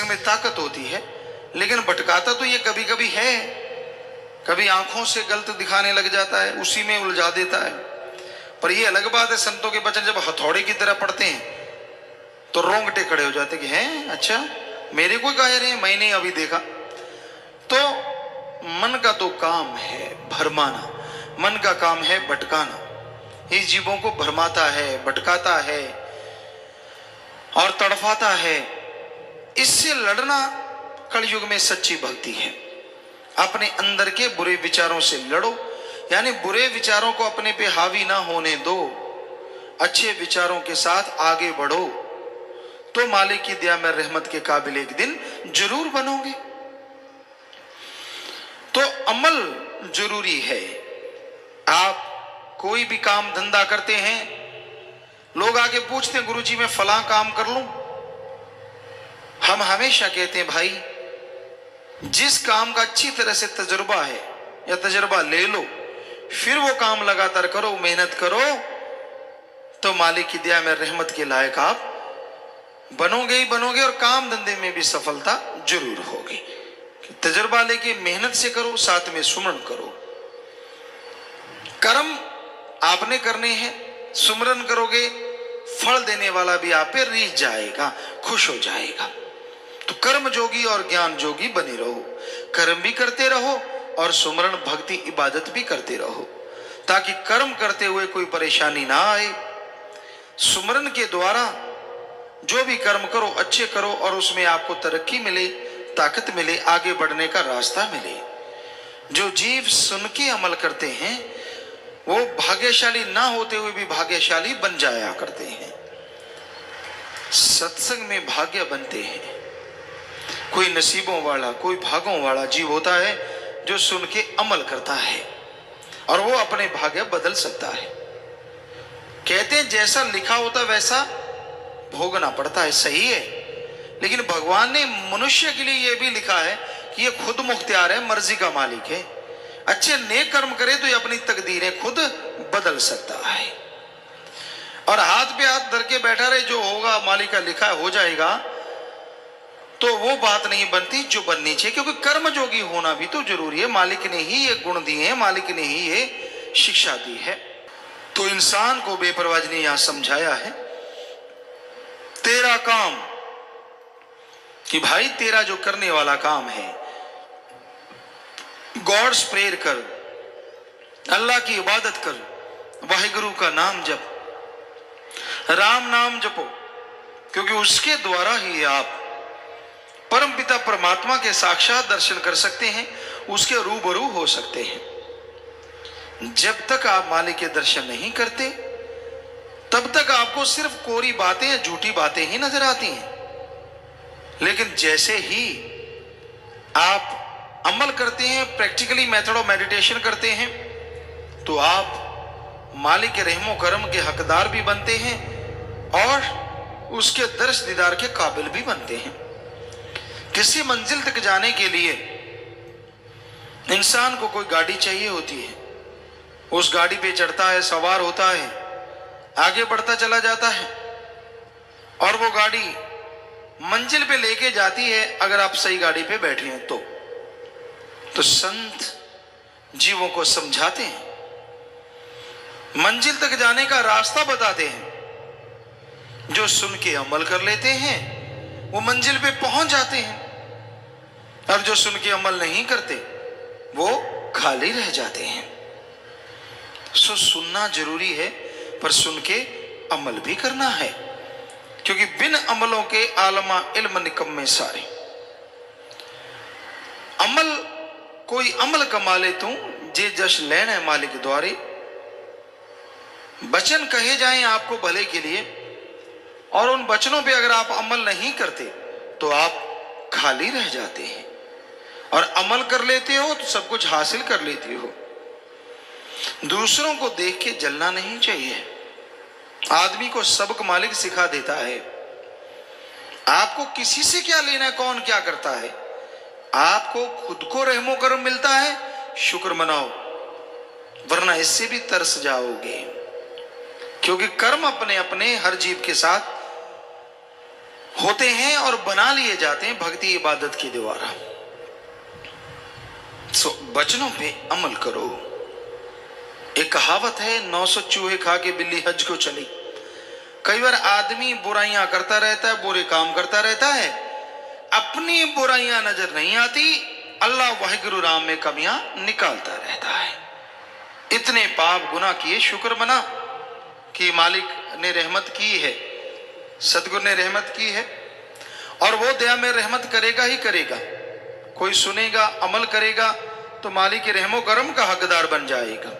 में ताकत होती है, लेकिन भटकाता तो ये कभी कभी है। कभी आंखों से गलत दिखाने लग जाता है, उसी में उलझा देता है। पर ये अलग बात है, संतों के वचन जब हथौड़े की तरह पड़ते हैं तो रोंगटे खड़े हो जाते कि हैं, अच्छा मेरे को कह रहे हैं, मैंने अभी देखा। तो मन का तो काम है भरमाना, मन का काम है भटकाना। ये जीवों को भरमाता है, भटकाता है और तड़फाता है। इससे लड़ना कलयुग में सच्ची भक्ति है। अपने अंदर के बुरे विचारों से लड़ो, यानी बुरे विचारों को अपने पे हावी ना होने दो, अच्छे विचारों के साथ आगे बढ़ो तो मालिक की दया में रहमत के काबिल एक दिन जरूर बनोगे। तो अमल जरूरी है। आप कोई भी काम धंधा करते हैं, लोग आके पूछते हैं गुरुजी मैं फलां काम कर लूं। हम हमेशा कहते हैं भाई जिस काम का अच्छी तरह से तजुर्बा है या तजुर्बा ले लो, फिर वो काम लगातार करो, मेहनत करो तो मालिक की दया में रहमत के लायक आप बनोगे ही बनोगे और काम धंधे में भी सफलता जरूर होगी। तजुर्बा लेके मेहनत से करो, साथ में सुमरन करो। कर्म आपने करने हैं, सुमरन करोगे, फल देने वाला भी आप पे रीझ जाएगा, खुश हो जाएगा। तो कर्म जोगी और ज्ञान जोगी बने रहो, कर्म भी करते रहो और सुमरन भक्ति इबादत भी करते रहो, ताकि कर्म करते हुए कोई परेशानी ना आए। सुमरन के द्वारा जो भी कर्म करो अच्छे करो और उसमें आपको तरक्की मिले, ताकत मिले, आगे बढ़ने का रास्ता मिले। जो जीव सुन के अमल करते हैं वो भाग्यशाली ना होते हुए भी भाग्यशाली बन जाया करते हैं। सत्संग में भाग्य बनते हैं। कोई नसीबों वाला, कोई भागों वाला जीव होता है जो सुन के अमल करता है और वो अपने भाग्य बदल सकता है। कहते हैं जैसा लिखा होता वैसा भोगना पड़ता है, सही है, लेकिन भगवान ने मनुष्य के लिए यह भी लिखा है कि ये खुद मुख्तियार है, मर्जी का मालिक है। अच्छे नेक कर्म करे तो ये अपनी तकदीरें खुद बदल सकता है। और हाथ पे हाथ धर के बैठा रहे, जो होगा मालिक का लिखा हो जाएगा, तो वो बात नहीं बनती जो बननी चाहिए। क्योंकि कर्म जोगी होना भी तो जरूरी है। मालिक ने ही ये गुण दिए हैं, मालिक ने ही ये शिक्षा दी है। तो इंसान को बेपरवाह ने यहां समझाया है, तेरा काम, कि भाई तेरा जो करने वाला काम है, गॉड्स प्रेयर कर, अल्लाह की इबादत कर, वाहिगुरु का नाम जप, राम नाम जपो, क्योंकि उसके द्वारा ही आप परम पिता परमात्मा के साक्षात दर्शन कर सकते हैं, उसके रूबरू हो सकते हैं। जब तक आप मालिक के दर्शन नहीं करते, तब तक आपको सिर्फ कोरी बातें या झूठी बातें ही नजर आती हैं। लेकिन जैसे ही आप अमल करते हैं, प्रैक्टिकली मेथड ऑफ मेडिटेशन करते हैं, तो आप मालिक के रहमो करम के हकदार भी बनते हैं और उसके दर्श दीदार के काबिल भी बनते हैं। किसी मंजिल तक जाने के लिए इंसान को कोई गाड़ी चाहिए होती है, उस गाड़ी पे चढ़ता है, सवार होता है, आगे बढ़ता चला जाता है और वो गाड़ी मंजिल पे लेके जाती है, अगर आप सही गाड़ी पे बैठे हैं तो संत जीवों को समझाते हैं, मंजिल तक जाने का रास्ता बताते हैं। जो सुन के अमल कर लेते हैं वो मंजिल पे पहुंच जाते हैं, और जो सुन के अमल नहीं करते वो खाली रह जाते हैं। सो सुनना जरूरी है, पर सुन के अमल भी करना है, क्योंकि बिन अमलों के आलमा इल्म निकम्मे सारे। अमल कोई अमल कमा ले तू जे जश लेन है मालिक द्वारे। वचन कहे जाएं आपको भले के लिए, और उन वचनों पे अगर आप अमल नहीं करते तो आप खाली रह जाते हैं, और अमल कर लेते हो तो सब कुछ हासिल कर लेते हो। दूसरों को देख के जलना नहीं चाहिए। आदमी को सबक मालिक सिखा देता है। आपको किसी से क्या लेना, कौन क्या करता है, आपको खुद को रहमो करम मिलता है, शुक्र मनाओ, वरना इससे भी तरस जाओगे। क्योंकि कर्म अपने अपने हर जीव के साथ होते हैं और बना लिए जाते हैं भक्ति इबादत के द्वारा। वचनों पे अमल करो। एक कहावत है, 900 चूहे खा के बिल्ली हज को चली। कई बार आदमी बुराइयां करता रहता है, बुरे काम करता रहता है, अपनी बुराइयां नजर नहीं आती, अल्लाह वाहिगुरु राम में कमियां निकालता रहता है। इतने पाप गुनाह किए, शुक्र मना कि मालिक ने रहमत की है, सतगुरु ने रहमत की है, और वो दया में रहमत करेगा ही करेगा। कोई सुनेगा, अमल करेगा तो मालिक के रहमो करम का हकदार बन जाएगा।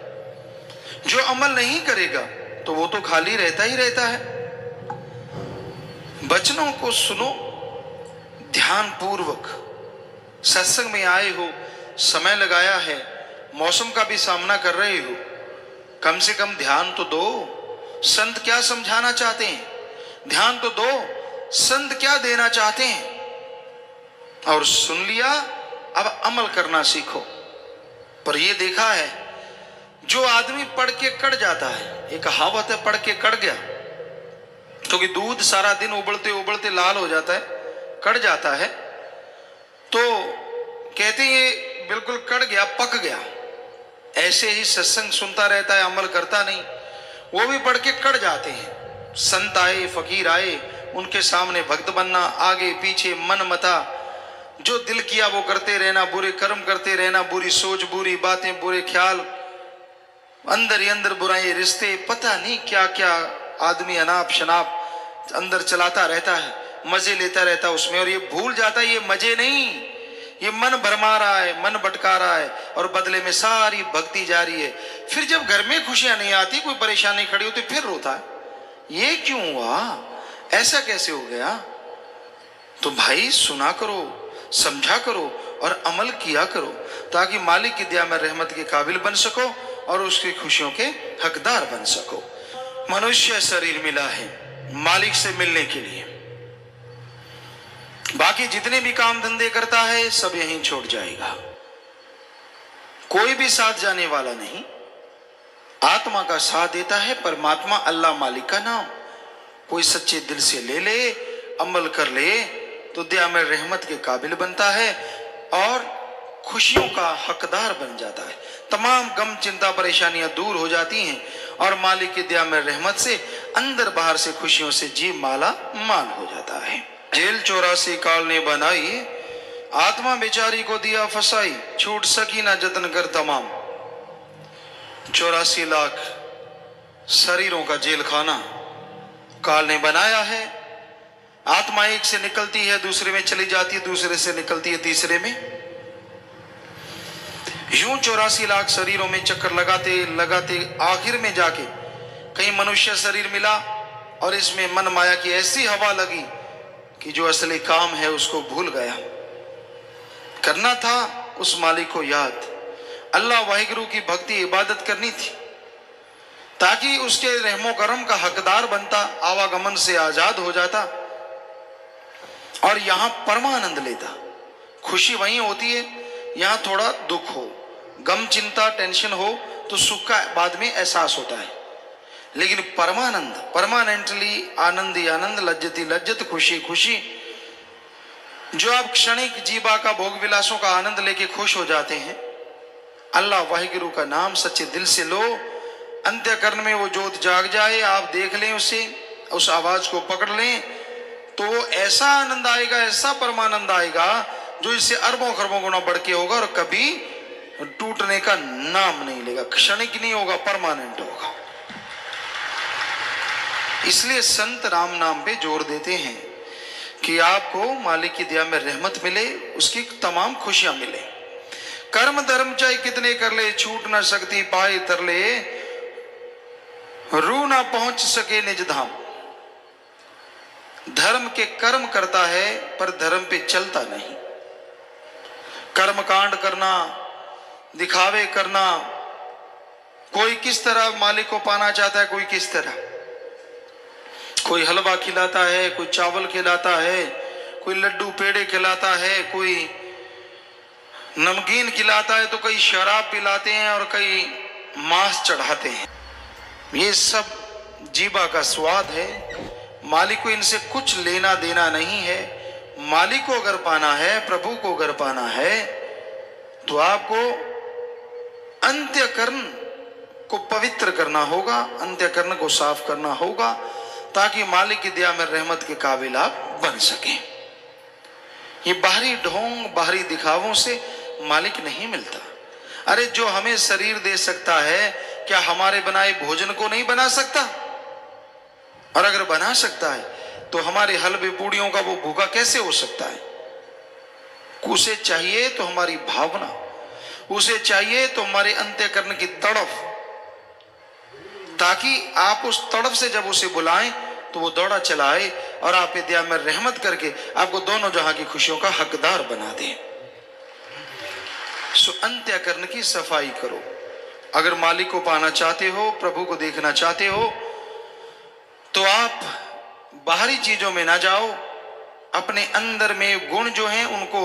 जो अमल नहीं करेगा तो वो तो खाली रहता ही रहता है। वचनों को सुनो ध्यान पूर्वक। सत्संग में आए हो, समय लगाया है, मौसम का भी सामना कर रहे हो, कम से कम ध्यान तो दो। संत क्या समझाना चाहते हैं, ध्यान तो दो। संत क्या देना चाहते हैं, और सुन लिया, अब अमल करना सीखो। पर यह देखा है, जो आदमी पढ़ के कड़ जाता है, एक कहावत है, पढ़ के कड़ गया, क्योंकि दूध सारा दिन उबलते उबलते लाल हो जाता है, कड़ जाता है, तो कहते हैं ये बिल्कुल कड़ गया, पक गया। ऐसे ही सत्संग सुनता रहता है, अमल करता नहीं, वो भी पढ़ के कड़ जाते हैं। संत आए, फकीर आए, उनके सामने भक्त बनना, आगे पीछे मन मता, जो दिल किया वो करते रहना, बुरे कर्म करते रहना, बुरी सोच, बुरी बातें, बुरे ख्याल, अंदर ही अंदर बुराई, रिश्ते, पता नहीं क्या क्या आदमी अनाप शनाप अंदर चलाता रहता है, मजे लेता रहता है उसमें, और ये भूल जाता है ये मजे नहीं, ये मन भरमा रहा है, मन भटका रहा है, और बदले में सारी भक्ति जारी है। फिर जब घर में खुशियां नहीं आती, कोई परेशानी खड़ी होती, फिर रोता है, ये क्यों हुआ, ऐसा कैसे हो गया। तो भाई सुना करो, समझा करो और अमल किया करो, ताकि मालिक की दया में रहमत के काबिल बन सको और उसकी खुशियों के हकदार बन सको। मनुष्य शरीर मिला है मालिक से मिलने के लिए। बाकी जितने भी काम धंधे करता है सब यहीं छोड़ जाएगा, कोई भी साथ जाने वाला नहीं। आत्मा का साथ देता है परमात्मा अल्लाह मालिक का नाम। कोई सच्चे दिल से ले ले, अमल कर ले तो दया में रहमत के काबिल बनता है और खुशियों का हकदार बन जाता है। तमाम गम चिंता परेशानियां दूर हो जाती हैं और मालिक की दया में रहमत से अंदर बाहर से खुशियों से जी माला माल हो जाता है। जेल 84 काल ने बनाई, आत्मा बेचारी को दिया फसाई, छूट सकी ना जतन कर तमाम। 84 लाख शरीरों का जेल खाना काल ने बनाया है। आत्मा एक से निकलती है दूसरे में चली जाती है, दूसरे से निकलती है तीसरे में। यूं 84 लाख शरीरों में चक्कर लगाते लगाते आखिर में जाके कहीं मनुष्य शरीर मिला और इसमें मन माया की ऐसी हवा लगी कि जो असली काम है उसको भूल गया। करना था उस मालिक को याद, अल्लाह वाहिगुरु की भक्ति इबादत करनी थी ताकि उसके रहमो करम का हकदार बनता, आवागमन से आजाद हो जाता और यहां परमानंद लेता। खुशी वहीं होती है यहां थोड़ा दुख हो, गम चिंता टेंशन हो तो सुख का बाद में एहसास होता है, लेकिन परमानंद परमानेंटली आनंद ही आनंद, लज्जती लज्जत, खुशी खुशी, जो आप क्षणिक जीवा का भोग विलासों का आनंद लेके खुश हो जाते हैं। अल्लाह वाहिगुरु का नाम सच्चे दिल से लो, अंत्यकरण में वो जोत जाग जाए, आप देख लें उसे, उस आवाज को पकड़ लें तो वो ऐसा आनंद आएगा, ऐसा परमानंद आएगा जो इससे अरबों खरबों गुना बढ़ के होगा और कभी टूटने का नाम नहीं लेगा, क्षणिक नहीं होगा, परमानेंट होगा। इसलिए संत राम नाम पे जोर देते हैं कि आपको मालिक की दया में रहमत मिले, उसकी तमाम खुशियां मिले। कर्म धर्म चाहे कितने कर ले, छूट ना सकती पाए तरले, रू ना पहुंच सके निज धाम। धर्म के कर्म करता है पर धर्म पे चलता नहीं। कर्म कांड करना, दिखावे करना, कोई किस तरह मालिक को पाना चाहता है, कोई किस तरह, कोई हलवा खिलाता है, कोई चावल खिलाता है, कोई लड्डू पेड़े खिलाता है, कोई नमकीन खिलाता है, तो कई शराब पिलाते हैं और कई मांस चढ़ाते हैं। ये सब जीवा का स्वाद है, मालिक को इनसे कुछ लेना देना नहीं है। मालिक को अगर पाना है, प्रभु को अगर पाना है तो आपको अंत्यकरण को पवित्र करना होगा, अंत्यकरण को साफ करना होगा ताकि मालिक की दया में रहमत के काबिल आप बन सकें। ये बाहरी ढोंग बाहरी दिखावों से मालिक नहीं मिलता। अरे जो हमें शरीर दे सकता है क्या हमारे बनाए भोजन को नहीं बना सकता? और अगर बना सकता है तो हमारे हलवे पूड़ियों का वो भूखा कैसे हो सकता है? उसे चाहिए तो हमारी भावना, उसे चाहिए तो हमारे अंत्यकरण की तड़फ, ताकि आप उस तड़फ से जब उसे बुलाएं तो वो दौड़ा चलाए और आप दया में रहमत करके आपको दोनों जहां की खुशियों का हकदार बना दे। सो अंत्यकरण की सफाई करो। अगर मालिक को पाना चाहते हो, प्रभु को देखना चाहते हो तो आप बाहरी चीजों में ना जाओ, अपने अंदर में गुण जो हैं उनको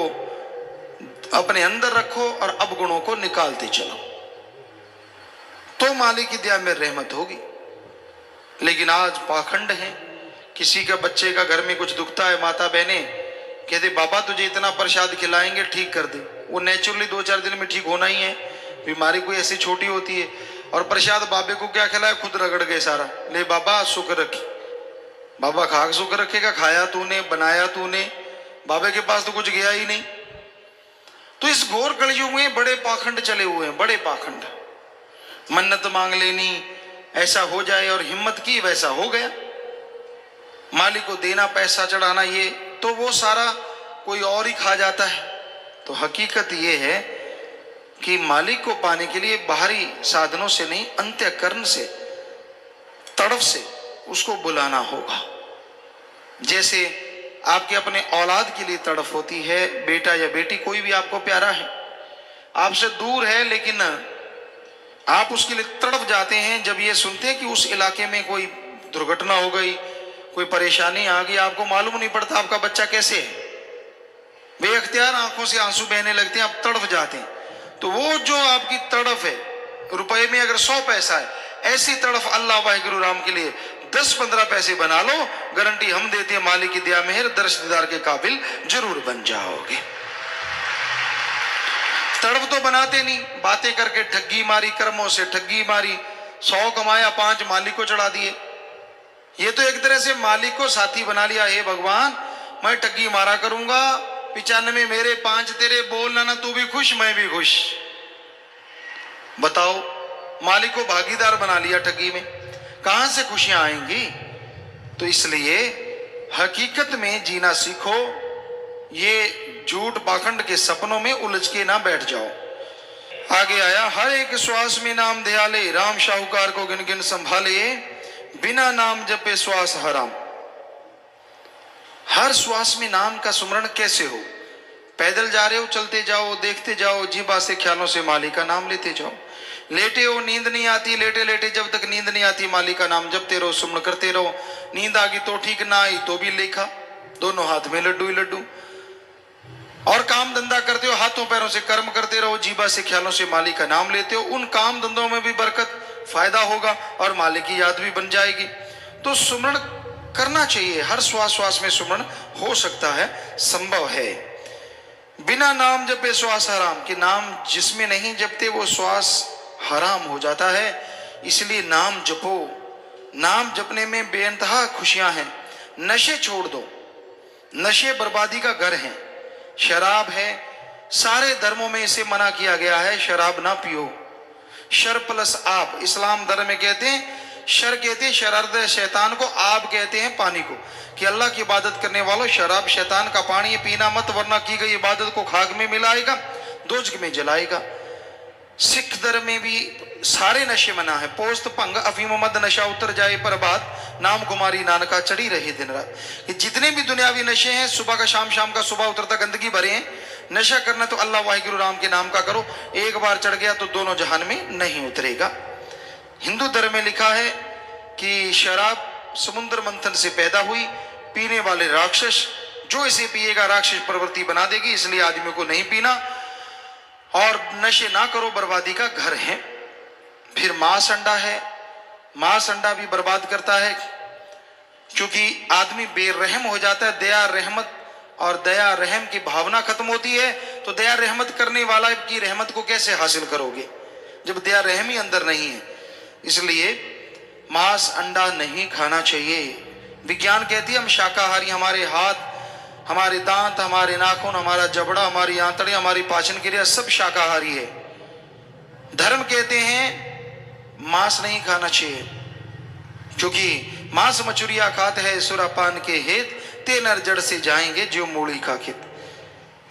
अपने अंदर रखो और अवगुणों को निकालते चलो, तो मालिक की दया में रहमत होगी। लेकिन आज पाखंड है, किसी का बच्चे का घर में कुछ दुखता है, माता बहने कहते बाबा तुझे इतना प्रसाद खिलाएंगे ठीक कर दे। वो नेचुरली 2-4 दिन में ठीक होना ही है, बीमारी कोई ऐसी छोटी होती है। और प्रसाद बाबे को क्या खिलाया, खुद रगड़ गए सारा, ले बाबा शुक्र रखी। बाबा खा शुक्र रखेगा, खाया तूने, बनाया तूने, बाबे के पास तो कुछ गया ही नहीं। तो इस घोर कलयुग में बड़े पाखंड चले हुए हैं, बड़े पाखंड। मन्नत मांग लेनी, ऐसा हो जाए, और हिम्मत की वैसा हो गया। मालिक को देना, पैसा चढ़ाना, ये तो वो सारा कोई और ही खा जाता है। तो हकीकत ये है कि मालिक को पाने के लिए बाहरी साधनों से नहीं, अंत्यकरण से, तड़फ से उसको बुलाना होगा। जैसे आपके अपने औलाद के लिए तड़फ होती है, बेटा या बेटी कोई भी आपको प्यारा है, आपसे दूर है, लेकिन आप उसके लिए तड़फ जाते हैं जब ये सुनते हैं कि उस इलाके में कोई दुर्घटना हो गई, कोई परेशानी आ गई। आपको मालूम नहीं पड़ता आपका बच्चा कैसे है, बेअख्तियार आंखों से आंसू बहने लगते हैं, आप तड़फ जाते हैं। तो वो जो आपकी तड़फ है, रुपए में अगर 100 पैसा है, ऐसी तड़फ अल्लाह वाहिगुरु राम के लिए 10-15 पैसे बना लो, गारंटी हम देते हैं, मालिक की दया मेहर, दर्श दीदार के काबिल जरूर बन जाओगे। तड़फ तो बनाते नहीं, बातें करके ठगी मारी, कर्मों से ठगी मारी, 100 कमाया 5 मालिक को चढ़ा दिए। ये तो एक तरह से मालिक को साथी बना लिया। हे भगवान, मैं ठगी मारा करूंगा, 95 मेरे 5 तेरे, बोलना ना तू भी खुश मैं भी खुश। बताओ, मालिक को भागीदार बना लिया ठगी में, कहां से खुशियां आएंगी? तो इसलिए हकीकत में जीना सीखो, ये झूठ पाखंड के सपनों में उलझ के ना बैठ जाओ। आगे आया, हर एक श्वास में नाम ध्याले, राम शाहूकार को गिन गिन संभाले, बिना नाम जपे श्वास हराम। हर श्वास में नाम का सुमरण कैसे हो? पैदल जा रहे हो, चलते जाओ, देखते जाओ, जीभा से ख्यालों से मालिक का नाम लेते जाओ। लेटे हो, नींद नहीं आती, लेटे लेटे जब तक नींद नहीं आती मालिक का नाम जपते रहो, सुमरण करते रहो। नींद आ गई तो ठीक, ना आई तो भी लेखा, दोनों हाथ में लड्डू ही लड्डू। और काम धंधा करते हो, हाथों पैरों से कर्म करते रहो, जीभा से ख्यालों से मालिक का नाम लेते हो, उन काम धंधों में भी बरकत, फायदा होगा और मालिक की याद भी बन जाएगी। तो सुमरण करना चाहिए, हर श्वास श्वास में सुमरण हो सकता है, संभव है। बिना नाम जपे श्वास हराम, कि नाम जिसमें नहीं जपते वो श्वास हराम हो जाता है। इसलिए नाम जपो, नाम जपने में बेइंतहा खुशियां हैं। नशे छोड़ दो, नशे बर्बादी का घर है। शराब है, सारे धर्मों में इसे मना किया गया है, शराब ना पियो। शर प्लस आप, इस्लाम धर्म में कहते हैं, शर कहते हैं शरारत शैतान को, आप कहते हैं पानी को, कि अल्लाह की इबादत करने वालों, शराब शैतान का पानी है, पीना मत, वरना की गई इबादत को खाक में मिलाएगा, दोजख में जलाएगा। सिख धर्म में भी सारे नशे मना है। पोस्त भंग अफीम मद नशा उतर जाए पर बात, नाम कुमारी नानका चढ़ी रही दिन रात। ये जितने भी दुनियावी नशे हैं, सुबह का शाम, शाम का सुबह उतरता, गंदगी भरे हैं। नशा करना तो अल्लाह वाहिगुरु राम के नाम का करो, एक बार चढ़ गया तो दोनों जहान में नहीं उतरेगा। हिंदू धर्म में लिखा है कि शराब समुद्र मंथन से पैदा हुई, पीने वाले राक्षस, जो इसे पिएगा राक्षस प्रवृत्ति बना देगी, इसलिए आदमी को नहीं पीना। और नशे ना करो, बर्बादी का घर है। फिर मांस अंडा है, मांस अंडा भी बर्बाद करता है, क्योंकि आदमी बेरहम हो जाता है। दया रहमत और दया रहम की भावना खत्म होती है, तो दया रहमत करने वाला की रहमत को कैसे हासिल करोगे जब दया रहम ही अंदर नहीं है? इसलिए मांस अंडा नहीं खाना चाहिए। विज्ञान कहती है हम शाकाहारी, हमारे हाथ, हमारे दांत, हमारे नाखून, हमारा जबड़ा, हमारी आंतड़ियां, हमारी पाचन क्रिया सब शाकाहारी है। धर्म कहते हैं मांस नहीं खाना चाहिए, क्योंकि मांस मचुरिया खात है सुरापान के हेत, ते नर जड़ से जाएंगे जो मूली का खेत।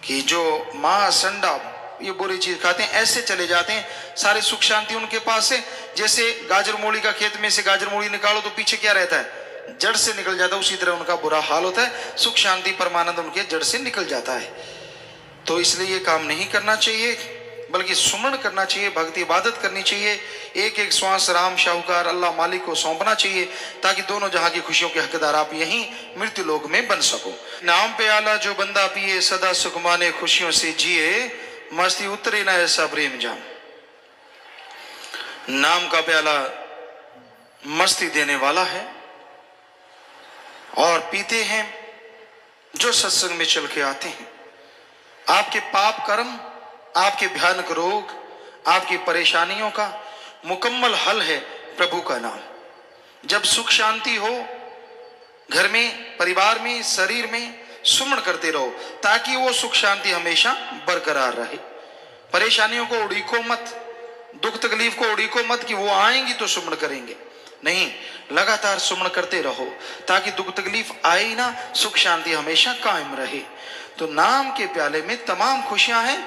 कि जो मांस अंडा ये बुरी चीज खाते हैं, ऐसे चले जाते हैं, सारी सुख शांति उनके पास है। जैसे गाजर मूली का खेत में से गाजर मूली निकालो तो पीछे क्या रहता है? जड़ से निकल जाता है। उसी तरह उनका बुरा हाल होता है, सुख शांति परमानंद उनके जड़ से निकल जाता है। तो इसलिए ये काम नहीं करना चाहिए, बल्कि सुमरण करना चाहिए, भक्ति इबादत करनी चाहिए। एक एक श्वास राम शाहूकार अल्लाह मालिक को सौंपना चाहिए, ताकि दोनों जहां की खुशियों के हकदार आप यहीं मृत्यु लोक में बन सको। नाम पे आला जो बंदा पिए, सदा सुख माने खुशियों से जिए, मस्ती उतरे ना ऐसा प्रेम जाम। नाम का प्याला मस्ती देने वाला है, और पीते हैं जो सत्संग में चल के आते हैं। आपके पाप कर्म, आपके भयानक रोग, आपकी परेशानियों का मुकम्मल हल है प्रभु का नाम। जब सुख शांति हो घर में, परिवार में, शरीर में, सुमरण करते रहो, ताकि वो सुख शांति हमेशा बरकरार रहे। परेशानियों को उड़ीको मत, दुख तकलीफ को उड़ीको मत कि वो आएंगी तो सुमरण करेंगे, नहीं, लगातार सुमरण करते रहो, ताकि दुख तकलीफ आए ही ना, सुख शांति हमेशा कायम रहे। तो नाम के प्याले में तमाम खुशियां हैं,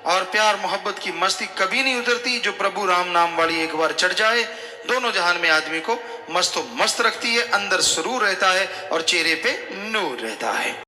और प्यार मोहब्बत की मस्ती कभी नहीं उतरती। जो प्रभु राम नाम वाली एक बार चढ़ जाए, दोनों जहान में आदमी को मस्तो मस्त रखती है, अंदर सुरूर रहता है और चेहरे पे नूर रहता है।